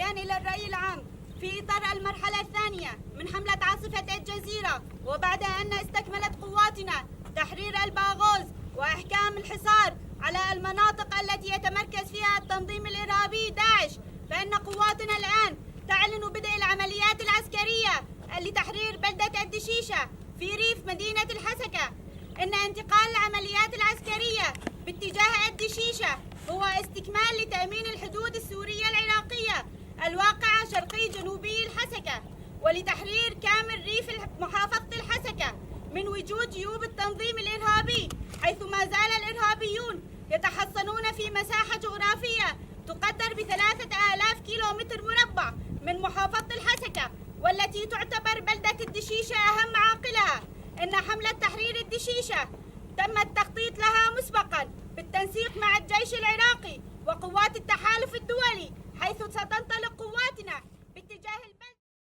بيان إلى الرأي العام في إطار المرحلة الثانية من حملة عاصفة الجزيرة، وبعد أن استكملت قواتنا تحرير الباغوز وإحكام الحصار على المناطق التي يتمركز فيها التنظيم الإرهابي داعش، فإن قواتنا الآن تعلن بدء العمليات العسكرية لتحرير بلدة الدشيشة في ريف مدينة الحسكة. إن انتقال العمليات العسكرية باتجاه الدشيشة هو استكمال لتأمين الحدود السورية العراقية الواقعة شرقي جنوبي الحسكة، ولتحرير كامل ريف محافظة الحسكة من وجود جيوب التنظيم الإرهابي، حيث ما زال الإرهابيون يتحصنون في مساحة جغرافية تقدر ب3000 كيلومتر مربع من محافظة الحسكة، والتي تعتبر بلدة الدشيشة أهم عاقلها. إن حملة تحرير الدشيشة تم التخطيط لها مسبقا بالتنسيق مع الجيش العراقي وقوات التحالف الدولي